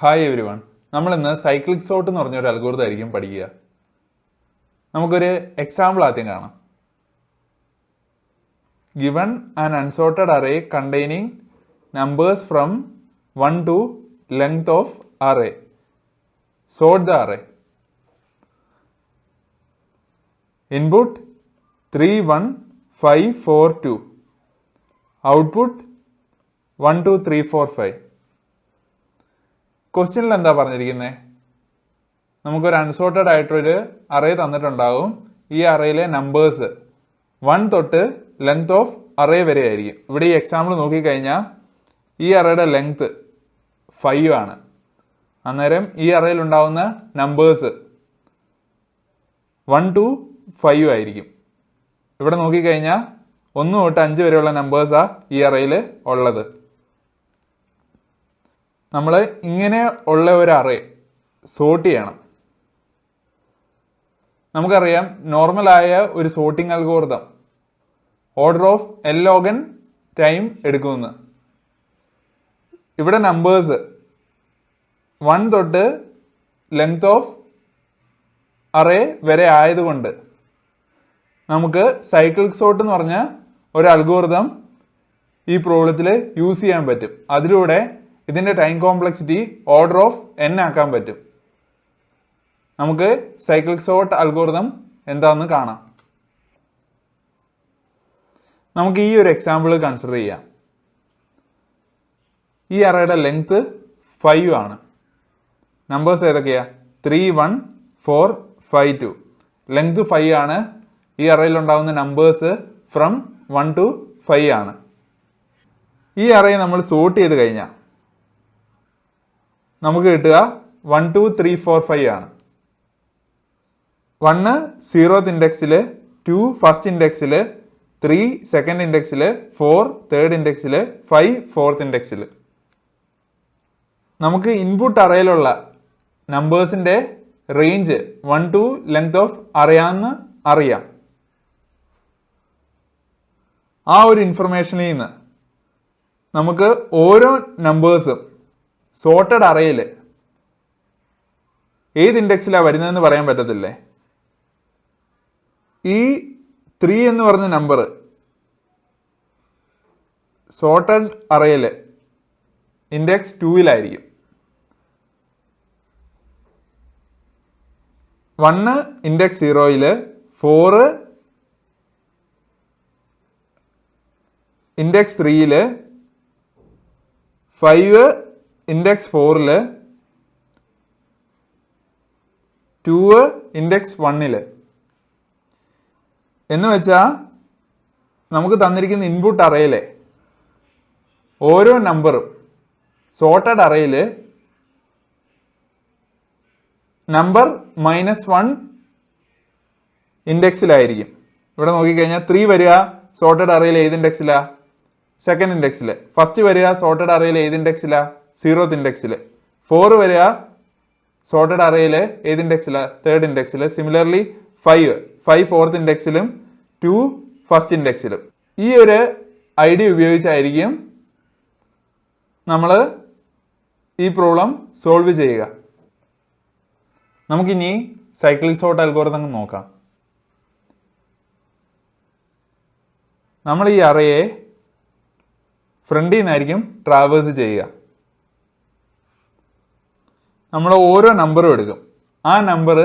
Hi every one. നമ്മളിന്ന് cyclic sort എന്ന് പറഞ്ഞൊരു അൽഗോരിതം ആയിരിക്കും പഠിക്കുക. നമുക്കൊരു എക്സാമ്പിൾ ആദ്യം കാണാം. Given an unsorted array containing numbers from 1 to length of array. Sort the array. Input 3, 1, 5, 4, 2. Output 1, 2, 3, 4, 5. ക്വസ്റ്റ്യനിൽ എന്താ പറഞ്ഞിരിക്കുന്നത്? നമുക്കൊരു അൺസോർട്ടഡ് ആയിട്ടൊരു അറേ തന്നിട്ടുണ്ടാകും. ഈ അറേയിലെ നമ്പേഴ്സ് 1 തൊട്ട് ലെങ്ത് ഓഫ് അറേ വരെ ആയിരിക്കും. ഇവിടെ ഈ എക്സാമ്പിൾ നോക്കിക്കഴിഞ്ഞാൽ ഈ അറേയുടെ ലെങ്ത് 5 ആണ്. അന്നേരം ഈ അറേയിൽ ഉണ്ടാകുന്ന നമ്പേഴ്സ് 1 to 5 ആയിരിക്കും. ഇവിടെ നോക്കിക്കഴിഞ്ഞാൽ 1 തൊട്ട് 5 വരെയുള്ള നമ്പേഴ്സാണ് ഈ അറേയിൽ ഉള്ളത്. നമ്മൾ ഇങ്ങനെ ഉള്ള ഒരു അറേ സോർട്ട് ചെയ്യണം. നമുക്കറിയാം നോർമലായ ഒരു sorting algorithm order of log n time എടുക്കുമെന്ന്. ഇവിടെ നമ്പേഴ്സ് 1 തൊട്ട് ലെങ്ത് ഓഫ് അറേ വരെ ആയതുകൊണ്ട് നമുക്ക് സൈക്ലിക് സോർട്ട് എന്ന് പറഞ്ഞ ഒരു അൽഗോരിതം ഈ പ്രോബ്ലത്തിൽ യൂസ് ചെയ്യാൻ പറ്റും. അതിലൂടെ ഇതിൻ്റെ time complexity order of n ആക്കാൻ പറ്റും. നമുക്ക് സൈക്ലിക് സോർട്ട് അൽഗോരിതം എന്താണെന്ന് കാണാം. നമുക്ക് ഈ ഒരു എക്സാമ്പിൾ കൺസിഡർ ചെയ്യാം. ഈ അറേയുടെ ലെങ്ത് 5 ആണ്. നമ്പേഴ്സ് ഏതൊക്കെയാ? 3, 1, 4, 5, 2. ലെങ്ത് 5 ആണ്. ഈ അറേയിൽ ഉണ്ടാകുന്ന നമ്പേഴ്സ് ഫ്രം 1 to 5 ആണ്. ഈ അറേ നമ്മൾ സോർട്ട് ചെയ്ത് കഴിഞ്ഞാൽ നമുക്ക് കിട്ടുക 1, 2, 3, 4, 5 ആണ്. 1 0th ഇൻഡെക്സിൽ, 2 ഫസ്റ്റ് ഇൻഡെക്സിൽ, 3 സെക്കൻഡ് ഇൻഡെക്സിൽ, 4 തേർഡ് ഇൻഡെക്സിൽ, 5 ഫോർത്ത് ഇൻഡെക്സിൽ. നമുക്ക് ഇൻപുട്ട് അറേയിലുള്ള നമ്പേഴ്സിൻ്റെ റേഞ്ച് 1 to ലെങ്ത് ഓഫ് അറിയാമെന്ന് അറിയാം. ആ ഒരു ഇൻഫർമേഷനിൽ നിന്ന് നമുക്ക് ഓരോ നമ്പേഴ്സും സോർട്ടഡ് അറേയിൽ ഏത് ഇൻഡെക്സിലാണ് വരുന്നതെന്ന് പറയാൻ പറ്റത്തില്ലേ? ഈ 3 എന്ന് പറഞ്ഞ നമ്പർ സോർട്ടഡ് അറേയിൽ ഇൻഡെക്സ് 2-ലായിരിക്കും. 1 ഇൻഡെക്സ് 0-ൽ, 4 ഇൻഡെക്സ് 3-ൽ, 5 ഇൻഡെക്സ് 4-ൽ, 2 ഇൻഡെക്സ് 1-ൽ. എന്ന് വെച്ചാൽ നമുക്ക് തന്നിരിക്കുന്ന ഇൻപുട്ട് അറേയിലെ ഓരോ നമ്പറും സോർട്ടഡ് അറേയിൽ നമ്പർ -1 ഇൻഡെക്സിലായിരിക്കും. ഇവിടെ നോക്കിക്കഴിഞ്ഞാൽ 3 വരിക സോർട്ടഡ് അറേയിൽ ഏത് ഇൻഡെക്സിലാ? സെക്കൻഡ് ഇൻഡെക്സിൽ. ഫസ്റ്റ് വരിക സോർട്ടഡ് അറേയിൽ ഏത് ഇൻഡെക്സിലാ? 0th ഇൻഡെക്സിൽ. 4 വരിക സോർട്ടഡ് അറേയിൽ ഏത് ഇൻഡെക്സിലാ? തേർഡ് ഇൻഡെക്സിൽ. സിമിലർലി 5 ഫോർത്ത് ഇൻഡെക്സിലും, 2 ഫസ്റ്റ് ഇൻഡെക്സിലും. ഈ ഒരു ഐഡിയ ഉപയോഗിച്ചായിരിക്കും നമ്മൾ ഈ പ്രോബ്ലം സോൾവ് ചെയ്യുക. നമുക്കിനി സൈക്ലിക് സോർട്ട് അൽഗോരിതം നോക്കാം. നമ്മൾ ഈ അറേയെ ഫ്രണ്ടിൽ നിന്നായിരിക്കും ട്രാവേഴ്സ് ചെയ്യുക. നമ്മൾ ഓരോ നമ്പറും എടുക്കും. ആ നമ്പർ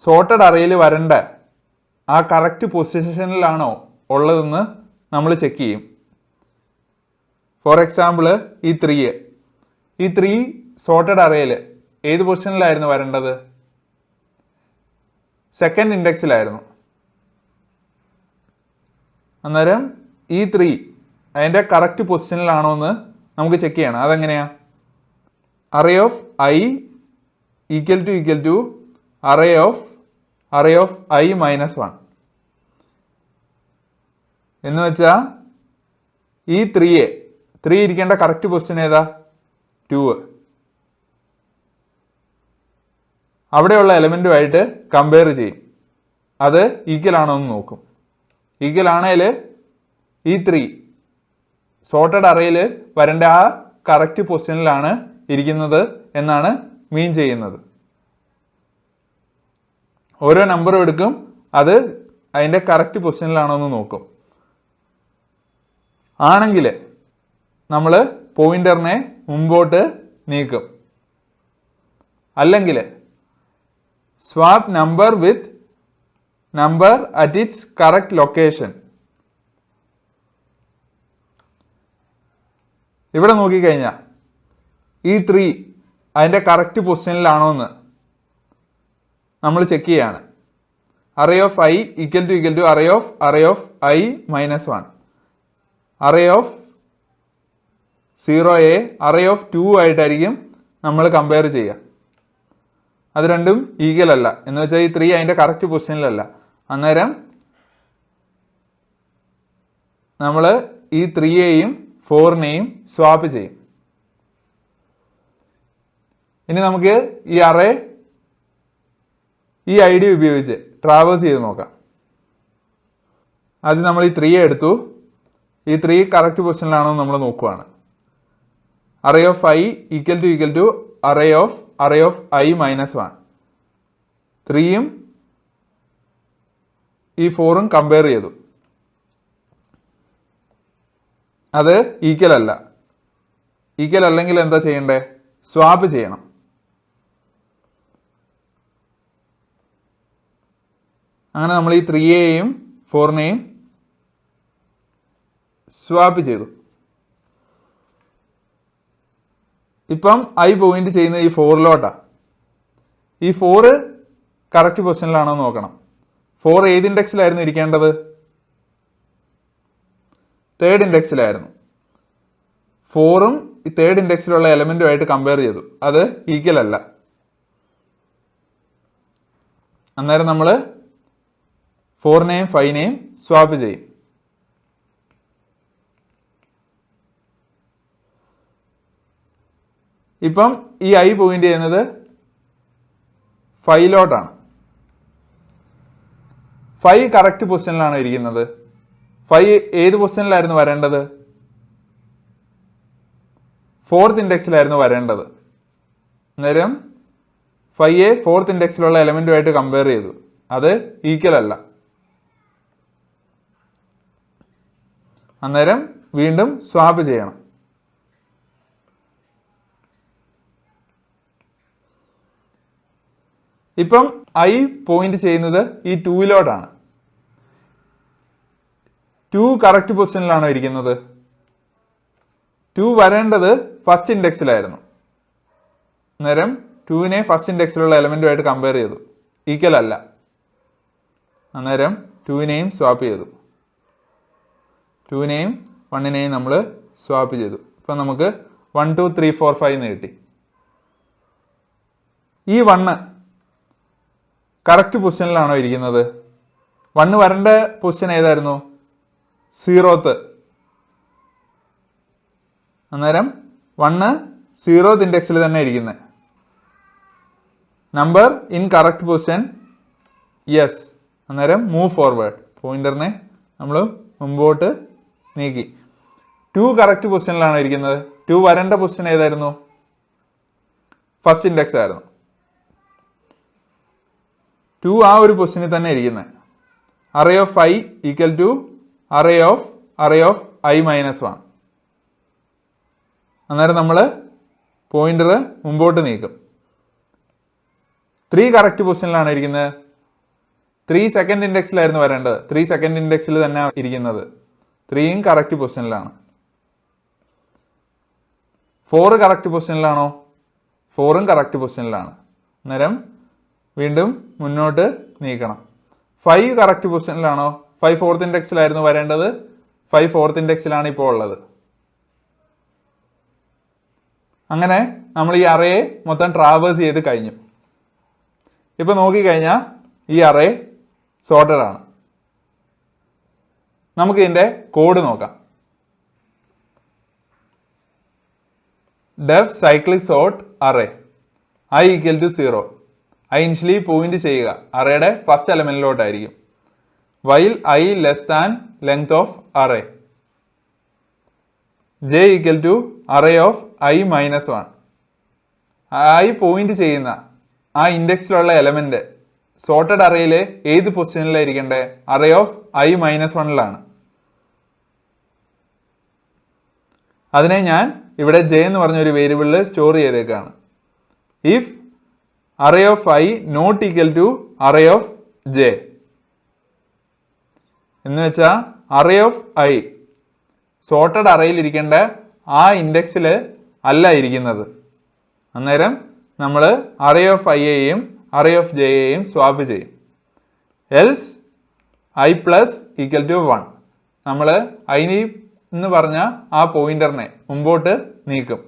സോർട്ടഡ് അറേയിൽ വരേണ്ട ആ കറക്റ്റ് പൊസിഷനിലാണോ ഉള്ളതെന്ന് നമ്മൾ ചെക്ക് ചെയ്യും. ഫോർ എക്സാമ്പിൾ ഈ 3 സോർട്ടഡ് അറേയിൽ ഏത് പൊസിഷനിലായിരുന്നു വരേണ്ടത്? സെക്കൻഡ് ഇൻഡെക്സിലായിരുന്നു. അന്നേരം ഈ 3 അതിൻ്റെ കറക്റ്റ് പൊസിഷനിലാണോ എന്ന് നമുക്ക് ചെക്ക് ചെയ്യണം. അതെങ്ങനെയാ? Array of i equal to array of i -1 എന്ന് വെച്ചാൽ ഈ 3 ഇരിക്കേണ്ട കറക്റ്റ് പൊസിഷൻ ഏതാ? 2. അവിടെയുള്ള എലമെൻറ്റുമായിട്ട് കമ്പയർ ചെയ്യും. അത് ഈക്വൽ ആണോ എന്ന് നോക്കും. ഈക്വൽ ആണെങ്കിൽ ഈ 3 സോർട്ടഡ് അറേയിൽ വരേണ്ട ആ കറക്റ്റ് പൊസിഷനിലാണ് ഇരിക്കുന്നത് എന്നാണ് മീൻ ചെയ്യുന്നത്. ഓരോ നമ്പറും എടുക്കും, അത് അതിൻ്റെ കറക്റ്റ് പൊസിഷനിലാണോ എന്ന് നോക്കും. ആണെങ്കിൽ നമ്മൾ പോയിന്ററിനെ മുമ്പോട്ട് നീക്കും. അല്ലെങ്കിൽ swap number with number at its correct location. ഇവിടെ നോക്കിക്കഴിഞ്ഞാൽ ഈ 3 അതിൻ്റെ കറക്റ്റ് പൊസിഷനിലാണോ എന്ന് നമ്മൾ ചെക്ക് ചെയ്യാണ്. array of I equal to array of I minus 1. array of 0a array of 2 ആയിട്ടായിരിക്കും നമ്മൾ കമ്പയർ ചെയ്യുക. അത് രണ്ടും ഈക്വൽ അല്ല എന്ന് വെച്ചാൽ ഈ 3 അതിൻ്റെ കറക്റ്റ് പൊസിഷനിലല്ല. അന്നേരം നമ്മൾ ഈ 3യെയും 4നെയും സ്വാപ്പ് ചെയ്യും. ഇനി നമുക്ക് ഈ അറേ ഈ ഐഡിയ ഉപയോഗിച്ച് ട്രാവേഴ്സ് ചെയ്ത് നോക്കാം. ആദ്യം നമ്മൾ ഈ 3യെ എടുത്തു. ഈ 3 കറക്റ്റ് പൊസിഷനിലാണോ നമ്മൾ നോക്കുവാണ്. array of I equal to array of I minus 1. 3യും ഈ 4ഉം കമ്പയർ ചെയ്തു. അത് ഈക്വൽ അല്ല. ഈക്വൽ അല്ലെങ്കിൽ എന്താ ചെയ്യണ്ടേ? സ്വാപ്പ് ചെയ്യണം. അങ്ങനെ നമ്മൾ ഈ 3യെയും 4നെയും സ്വാപ്പ് ചെയ്തു. ഇപ്പം I പോയിന്റ് ചെയ്യുന്നത് ഈ 4ലോട്ടാണ്. ഈ 4 കറക്റ്റ് പൊസിഷനിലാണോ നോക്കണം. 4 ഏത് ഇൻഡെക്സിലായിരുന്നു ഇരിക്കേണ്ടത്? തേർഡ് ഇൻഡെക്സിലായിരുന്നു. 4ഉം ഈ തേർഡ് ഇൻഡെക്സിലുള്ള എലമെന്റുമായിട്ട് കമ്പയർ ചെയ്തു. അത് ഈക്വൽ അല്ല. അന്നേരം നമ്മൾ 4നെയും 5നെയും സ്വാപ്പ് ചെയ്യും. ഇപ്പം ഈ I പോയിന്റ് ചെയ്യുന്നത് 5ലോട്ടാണ്. 5 കറക്റ്റ് പൊസിഷനിലാണ് ഇരിക്കുന്നത്. 5 ഏത് പൊസിഷനിലായിരുന്നു വരേണ്ടത്? 4th ഇൻഡെക്സിലായിരുന്നു വരേണ്ടത്. അന്നേരം 5യെ 4th ഇൻഡെക്സിലുള്ള എലമെന്റുമായിട്ട് കമ്പയർ ചെയ്തു. അത് ഈക്വൽ അല്ല. അന്നേരം വീണ്ടും സ്വാപ്പ് ചെയ്യണം. ഇപ്പം I പോയിന്റ് ചെയ്യുന്നത് ഈ 2ലോട്ടാണ്. 2 കറക്റ്റ് പൊസിഷനിലാണോ ഇരിക്കുന്നത്? 2 വരേണ്ടത് ഫസ്റ്റ് ഇൻഡെക്സിലായിരുന്നു. അന്നേരം 2നെ ഫസ്റ്റ് ഇൻഡെക്സിലുള്ള എലമെന്റുമായിട്ട് കമ്പയർ ചെയ്തു. ഈക്വൽ അല്ല. അന്നേരം 2നെയും സ്വാപ്പ് ചെയ്തു. 2നെയും 1നെയും നമ്മൾ സ്വാപ്പ് ചെയ്തു. ഇപ്പം നമുക്ക് 1 2 3 4 5 എന്ന് കിട്ടി. ഈ 1 കറക്റ്റ് പൊസിഷനിലാണോ ഇരിക്കുന്നത്? 1 വരേണ്ട പൊസിഷൻ ഏതായിരുന്നു? 0th. അന്നേരം 1 0th ഇൻഡെക്സിൽ തന്നെ ഇരിക്കുന്നത്. Number in correct position yes. അന്നേരം മൂവ് ഫോർവേഡ്. പോയിന്ററിനെ നമ്മൾ മുമ്പോട്ട് നീക്കി. 2 കറക്റ്റ് പൊസിഷനിലാണ് ഇരിക്കുന്നത്. 2 വരേണ്ട പൊസിഷൻ ഏതായിരുന്നു? ഫസ്റ്റ് ഇൻഡെക്സ് ആയിരുന്നു. 2 ആ ഒരു പൊസിഷനിൽ തന്നെ ഇരിക്കുന്നത്. array of I equal to array of I minus 1. അന്നേരം നമ്മൾ പോയിന്റർ മുമ്പോട്ട് നീക്കും. 3 കറക്റ്റ് പൊസിഷനിലാണ് ഇരിക്കുന്നത്. 3 സെക്കൻഡ് ഇൻഡെക്സിലായിരുന്നു വരേണ്ടത്. 3 സെക്കൻഡ് ഇൻഡെക്സിൽ തന്നെ ഇരിക്കുന്നത്. 3യും കറക്റ്റ് പൊസിഷനിലാണ്. 4 കറക്റ്റ് പൊസിഷനിലാണോ? 4ഉം കറക്റ്റ് പൊസിഷനിലാണ്. അന്നേരം വീണ്ടും മുന്നോട്ട് നീക്കണം. 5 കറക്റ്റ് പൊസിഷനിലാണോ? 5 4th ഇൻഡെക്സിലായിരുന്നു വരേണ്ടത്. 5 4th ഇൻഡെക്സിലാണ് ഇപ്പോൾ ഉള്ളത്. അങ്ങനെ നമ്മൾ ഈ അറേയെ മൊത്തം ട്രാവേഴ്സ് ചെയ്ത് കഴിഞ്ഞു. ഇപ്പം നോക്കിക്കഴിഞ്ഞാൽ ഈ അറേ സോർട്ടഡ് ആണ്. നമുക്ക് ഇതിൻ്റെ കോഡ് നോക്കാം. def cyclic sort array I equal to 0. I initially point ചെയ്യുക അറേയുടെ ഫസ്റ്റ് എലമെന്റിലോട്ടായിരിക്കും. while I less than length of array. j equal to array of I minus 1. I point ചെയ്യുന്ന ആ ഇൻഡെക്സിലുള്ള എലമെന്റ് സോർട്ടഡ് അറേയില് ഏത് പൊസിഷനിലായിരിക്കണ്ടേ? array of I minus 1ലാണ്. അതിനെ ഞാൻ ഇവിടെ j എന്ന് പറഞ്ഞ ഒരു വേരിയബിളിൽ സ്റ്റോർ ചെയ്തേക്കാണ്. If array of I not equal to array of j എന്ന് വെച്ചാൽ array of I സോർട്ടഡ് അറേയിൽ ഇരിക്കേണ്ട ആ ഇൻഡെക്സിൽ അല്ല ഇരിക്കുന്നത്. അന്നേരം നമ്മൾ array of I യെയും array of j യെയും സ്വാപ്പ് ചെയ്യും. Else I plus equal to 1. നമ്മൾ I എന്ന് പറഞ്ഞ ആ പോയിന്ററിനെ മുമ്പോട്ട് നീക്കും.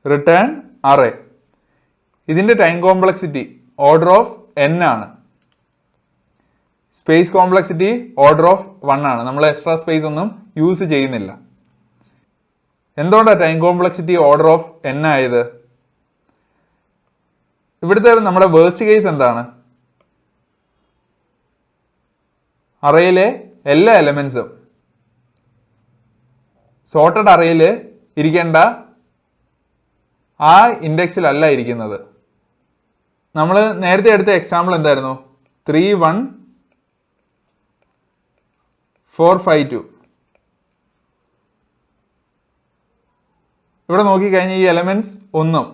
Return array. ഇതിന്റെ time complexity order of n ആണ്. സ്പേസ് കോംപ്ലക്സിറ്റി ഓർഡർ ഓഫ് 1 ആണ്. നമ്മൾ എക്സ്ട്രാ സ്പേസ് ഒന്നും യൂസ് ചെയ്യുന്നില്ല. എന്തുകൊണ്ടാണ് time complexity order of n ആയത്? ഇവിടുത്തെ നമ്മുടെ വേഴ്സ്റ്റ് കേസ് എന്താണ്? അറേയിലെ എല്ലാ എലമെന്റ്സും സോർട്ടഡ് അറേയിൽ ഇരിക്കേണ്ട ആ ഇൻഡെക്സിലല്ല ഇരിക്കുന്നത്. നമ്മൾ നേരത്തെ എടുത്ത എക്സാമ്പിൾ എന്തായിരുന്നു? 3 1 4 5 2. ഇവിടെ നോക്കിക്കഴിഞ്ഞാൽ ഈ എലമെന്റ്സ് ഒന്നും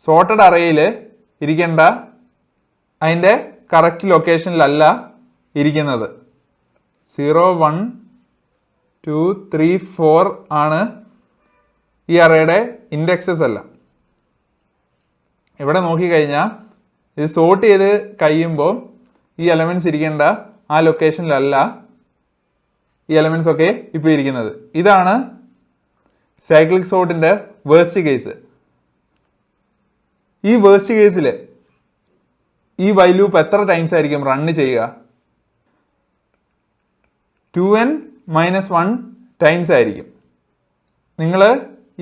സോർട്ടഡ് അറേയിൽ ഇരിക്കേണ്ട അതിൻ്റെ കറക്റ്റ് ലൊക്കേഷനിലല്ല ഇരിക്കുന്നത്. 0 1 2 3 4 ആണ് ഈ അറേയുടെ ഇൻഡെക്സസ് അല്ല. ഇവിടെ നോക്കിക്കഴിഞ്ഞാൽ ഇത് സോർട്ട് ചെയ്ത് കഴിയുമ്പോൾ ഈ എലമെന്റ്സ് ഇരിക്കേണ്ട ആ ലൊക്കേഷനിലല്ല ഈ എലമെന്റ്സ് ഒക്കെ ഇപ്പോൾ ഇരിക്കുന്നത്. ഇതാണ് സൈക്ലിക് സോർട്ടിന്റെ വേഴ്സ്റ്റ് കേസ്. ഈ വേഴ്സ്റ്റ് കേസിൽ ഈ വൈൽ ലൂപ്പ് എത്ര ടൈംസ് ആയിരിക്കും റൺ ചെയ്യുക? 2n - 1 ടൈംസ് ആയിരിക്കും. നിങ്ങൾ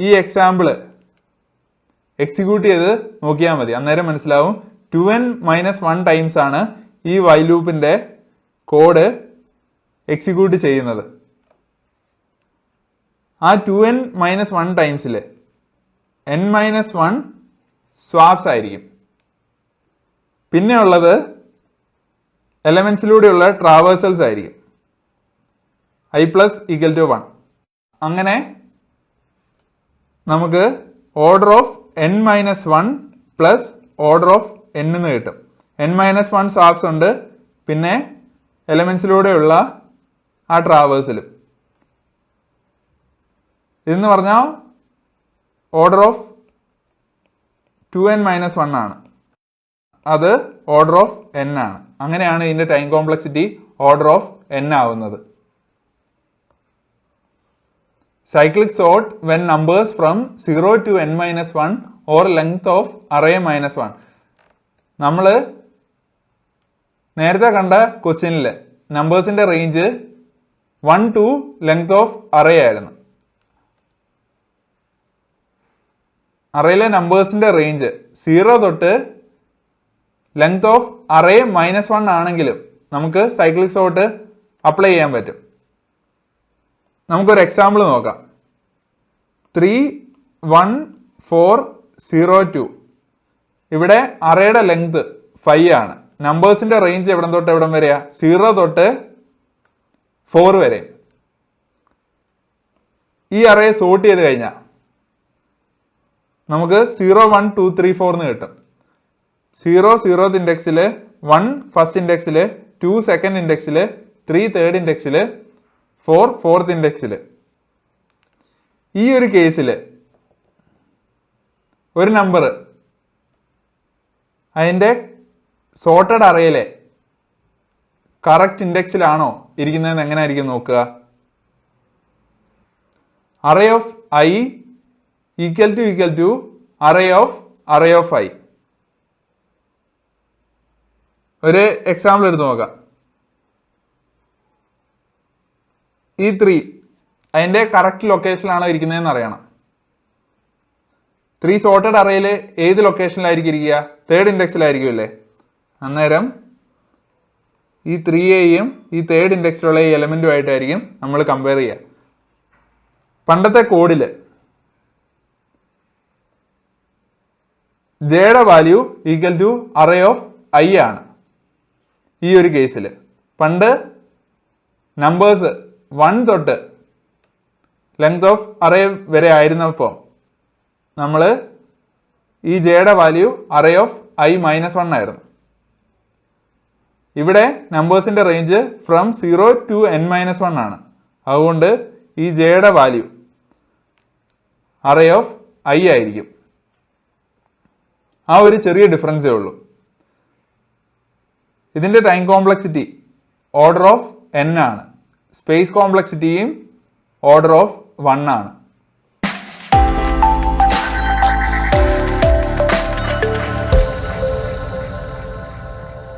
ഈ എക്സാമ്പിൾ എക്സിക്യൂട്ട് ചെയ്ത് നോക്കിയാൽ മതി. അന്നേരം മനസ്സിലാവും 2n - 1 ടൈംസ് ആണ് ഈ വൈൽ ലൂപ്പിന്റെ കോഡ് എക്സിക്യൂട്ട് ചെയ്യുന്നത്. ആ 2n - 1 ടൈംസിൽ n - 1 സ്വാപ്സ് ആയിരിക്കും. പിന്നെ ഉള്ളത് എലമെന്റ്സിലൂടെയുള്ള ട്രാവേഴ്സൽസ് ആയിരിക്കും. I plus equal to 1. അങ്ങനെ നമുക്ക് order of n - 1 plus order of n എന്ന് കിട്ടും. n - 1 സ്വാപ്സ് ഉണ്ട്, പിന്നെ എലമെന്റ്സിലൂടെയുള്ള ആ ട്രാവേഴ്സലും. ഇതെന്ന് പറഞ്ഞാൽ ഓർഡർ ഓഫ് 2n - 1 ആണ്. അത് ഓർഡർ ഓഫ് n ആണ്. അങ്ങനെയാണ് ഇതിന്റെ time complexity order of n ആവുന്നത്. Cyclic sort when numbers from 0 to n - 1 or length of array -1. നമ്മൾ നേരത്തെ കണ്ട ക്വസ്റ്റ്യനിൽ നമ്പേഴ്സിന്റെ range 1 to length of array ആയിരുന്നു. അറേയിലെ നമ്പേഴ്സിന്റെ റേഞ്ച് 0 തൊട്ട് ലെങ്ത് ഓഫ് അറേ -1 ആണെങ്കിലും നമുക്ക് സൈക്ലിക് സോർട്ട് അപ്ലൈ ചെയ്യാൻ പറ്റും. നമുക്കൊരു എക്സാമ്പിൾ നോക്കാം. 3 1 4 0 2. ഇവിടെ അറേയുടെ ലെങ്ത് 5 ആണ്. നമ്പേഴ്സിന്റെ റേഞ്ച് എവിടെ തൊട്ട് എവിടം വരെയാ? 0 തൊട്ട് 4 വരെ. ഈ അറേ സോർട്ട് ചെയ്ത് കഴിഞ്ഞാൽ നമുക്ക് 0 1 2 3 4 എന്ന് കിട്ടും. 0 0th ഇൻഡെക്സിൽ, 1 ഫസ്റ്റ് ഇൻഡെക്സിൽ, 2 സെക്കൻഡ് ഇൻഡെക്സിൽ, 3 തേർഡ് ഇൻഡെക്സിൽ, 4 ഫോർത്ത് ഇൻഡെക്സിൽ. ഈ ഒരു കേസിൽ ഒരു നമ്പർ അതിൻ്റെ സോർട്ടഡ് അറേയിലെ കറക്റ്റ് ഇൻഡെക്സിലാണോ ഇരിക്കുന്നതെന്ന് എങ്ങനെയായിരിക്കും നോക്കുക? array of I equal to array of I. ഒരു എക്സാമ്പിൾ എടുത്ത് നോക്കാം. ഈ 3 അതിന്റെ കറക്റ്റ് ലൊക്കേഷനിലാണോ ഇരിക്കുന്നതെന്ന് അറിയണം. 3 സോർട്ടഡ് അറേയിൽ ഏത് ലൊക്കേഷനിലായിരിക്കും ഇരിക്കുക? തേർഡ് ഇൻഡെക്സിലായിരിക്കും അല്ലേ? അന്നേരം ഈ 3യെയും ഈ തേർഡ് ഇൻഡെക്സിലുള്ള ഈ എലമെന്റുമായിട്ടായിരിക്കും നമ്മൾ കമ്പയർ ചെയ്യുക. പണ്ടത്തെ കോഡിൽ ജെയുടെ value equal to array of I ആണ്. ഈ ഒരു കേസിൽ പണ്ട് നമ്പേഴ്സ് 1 തൊട്ട് ലെങ്ത് ഓഫ് അറേ വരെ ആയിരുന്നപ്പോൾ നമ്മൾ ഈ ജെയുടെ വാല്യൂ അറേ ഓഫ് ഐ -1 ആയിരുന്നു. ഇവിടെ നമ്പേഴ്സിന്റെ റേഞ്ച് ഫ്രം 0 to n-1 ആണ്. അതുകൊണ്ട് ഈ ജെയുടെ വാല്യൂ അറേ ഓഫ് ഐ ആയിരിക്കും. ആ ഒരു ചെറിയ ഡിഫറൻസേ ഉള്ളൂ. ഇതിന്റെ time complexity order of n ആണ്. സ്പേസ് കോംപ്ലക്സിറ്റിയും ഓർഡർ ഓഫ് 1 ആണ്.